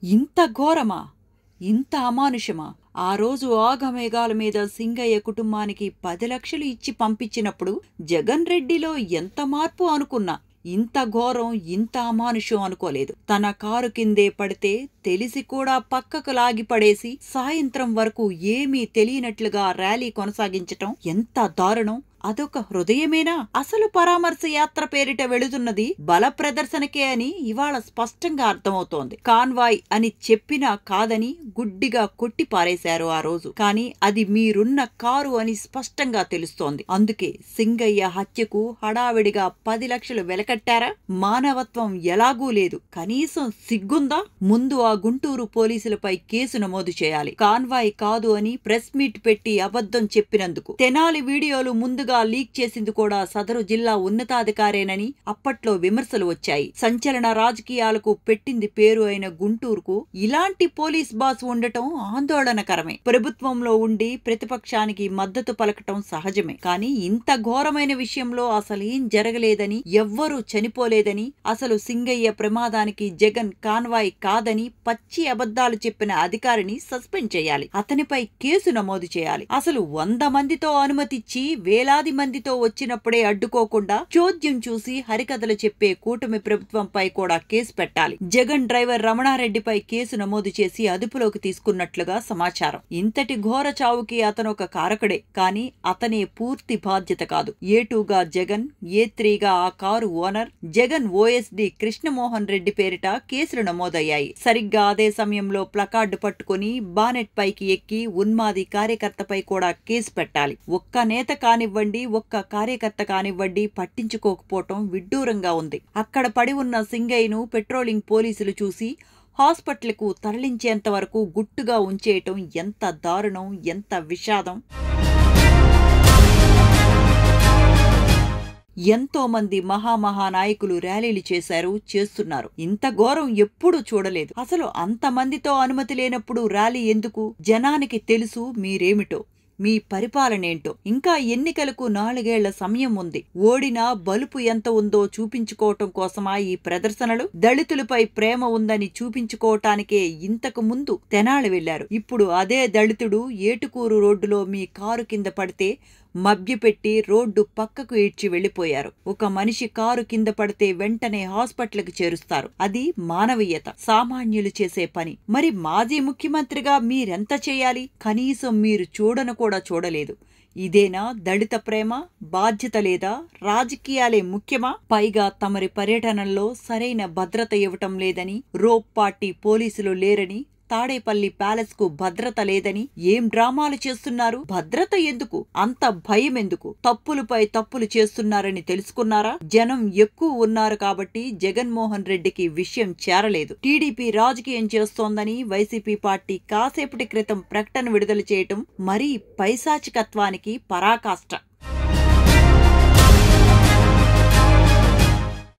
ఇంత ఘోరమా? ఇంత అమానుషమా? ఆ రోజు ఆగమేఘాల మీద సింగయ్య కుటుంబానికి 10 లక్షలు ఇచ్చి పంపించినప్పుడు జగన్ రెడ్డిలో ఎంత మార్పు అనుకున్నా, ఇంత ఘోరం, ఇంత అమానుషం అనుకోలేదు. తన కారు కిందే పడితే తెలిసి కూడా పక్కకు లాగి పడేసి సాయంత్రం వరకు ఏమీ తెలియనట్లుగా ర్యాలీ కొనసాగించటం ఎంత దారుణం! అదొక హృదయమేనా? అసలు పరామర్శ యాత్ర పేరిట వెళుతున్నది బల ప్రదర్శనకే అని ఇవాళ స్పష్టంగా అర్థమవుతోంది. కాన్వాయ్ అని చెప్పినా కాదని గుడ్డిగా కొట్టి పారేశారు ఆ రోజు. కానీ అది మీరున్న కారు అని స్పష్టంగా తెలుస్తోంది. అందుకే సింగయ్య హత్యకు హడావిడిగా 10 లక్షలు వెలకట్టారా? మానవత్వం ఎలాగూ లేదు. కనీసం సిగ్గుందా? ముందు ఆ గుంటూరు పోలీసులపై కేసు నమోదు చేయాలి. కాన్వాయ్ కాదు అని ప్రెస్ మీట్ పెట్టి అబద్ధం చెప్పినందుకు. తెనాలి వీడియోలు ముందుగా లీక్ చేసింది కూడా సదరు జిల్లా ఉన్నతాధికారేనని అప్పట్లో విమర్శలు వచ్చాయి. సంచలన రాజకీయాలకు పెట్టింది పేరు అయిన గుంటూరుకు ఇలాంటి పోలీస్ బాస్ ఉండటం ఆందోళనకరమే. ప్రభుత్వంలో ఉండి ప్రతిపక్షానికి మద్దతు పలకటం సహజమే. కానీ ఇంత ఘోరమైన విషయంలో అసలేం జరగలేదని, ఎవ్వరూ చనిపోలేదని, అసలు సింగయ్య ప్రమాదానికి జగన్ కాన్వాయ్ కాదని పచ్చి అబద్ధాలు చెప్పిన అధికారిని సస్పెండ్ చేయాలి. అతనిపై కేసు నమోదు చేయాలి. అసలు 100 మందితో అనుమతిచ్చి వేలాది మందితో వచ్చినప్పుడే అడ్డుకోకుండా చోద్యం చూసి హరికథలు చెప్పే కూటమి ప్రభుత్వంపై కూడా కేసు పెట్టాలి. జగన్ డ్రైవర్ రమణారెడ్డిపై కేసు నమోదు చేసి అదుపులోకి తీసుకున్నట్లుగా సమాచారం. ఇంతటి ఘోర చావుకి అతనొక కారకుడే. కానీ అతనే పూర్తి బాధ్యత కాదు. A2గా జగన్, A3గా ఆ car owner, Jagan OSD Krishnamohan Reddy పేరిట కేసులు నమోదయ్యాయి. సరిగ్గా అదే సమయంలో ప్లకార్డు పట్టుకుని బానెట్ పైకి ఎక్కి ఉన్మాది కార్యకర్తపై కూడా కేసు పెట్టాలి. ఒక్క నేత కానివ్వండి, ఒక్క కార్యకర్త కానివ్వండి పట్టించుకోకపోవటం విడ్డూరంగా ఉంది. అక్కడ పడి ఉన్న సింగయ్యను పెట్రోలింగ్ పోలీసులు చూసి హాస్పిటల్కు తరలించేంత వరకు గుట్టుగా ఉంచేయటం ఎంత దారుణం, ఎంత విషాదం! ఎంతో మంది మహానాయకులు ర్యాలీలు చేశారు, చేస్తున్నారు. ఇంత ఘోరం ఎప్పుడూ చూడలేదు. అసలు అంతమందితో అనుమతి లేనప్పుడు ర్యాలీ ఎందుకు? జనానికి తెలుసు మీరేమిటో, మీ పరిపాలనేంటో. ఇంకా ఎన్నికలకు 4 ఏళ్ల సమయం ఉంది. ఓడినా బలుపు ఎంత ఉందో చూపించుకోవటం కోసమా ఈ ప్రదర్శనలు? దళితులపై ప్రేమ ఉందని చూపించుకోవటానికే ఇంతకు ముందు తెనాలి వెళ్లారు. ఇప్పుడు అదే దళితుడు ఏటుకూరు రోడ్డులో మీ కారు కింద పడితే మభ్యపెట్టి రోడ్డు పక్కకు ఈడ్చి వెళ్లిపోయారు. ఒక మనిషి కారు కింద పడితే వెంటనే హాస్పిటల్కి చేరుస్తారు. అది మానవీయత, సామాన్యులు చేసే పని. మరి మాజీ ముఖ్యమంత్రిగా మీరెంత చేయాలి? కనీసం మీరు చూడను కూడా చూడలేదు. ఇదేనా దళిత ప్రేమ? బాధ్యత లేదా? రాజకీయాలే ముఖ్యమా? పైగా తమరి పర్యటనల్లో సరైన భద్రత ఇవ్వటం లేదని, రోప్ పార్టీ పోలీసులు లేరని, తాడేపల్లి ప్యాలెస్ కు భద్రత లేదని ఏం డ్రామాలు చేస్తున్నారు? భద్రత ఎందుకు? అంత భయం ఎందుకు? తప్పులపై తప్పులు చేస్తున్నారని తెలుసుకున్నారా? జనం ఎక్కువ ఉన్నారు కాబట్టి జగన్మోహన్ రెడ్డికి విషయం చేరలేదు. టీడీపీ రాజకీయం చేస్తోందని వైసీపీ పార్టీ కాసేపటి క్రితం ప్రకటన విడుదల చేయటం మరీ పైశాచికత్వానికి పరాకాష్ట.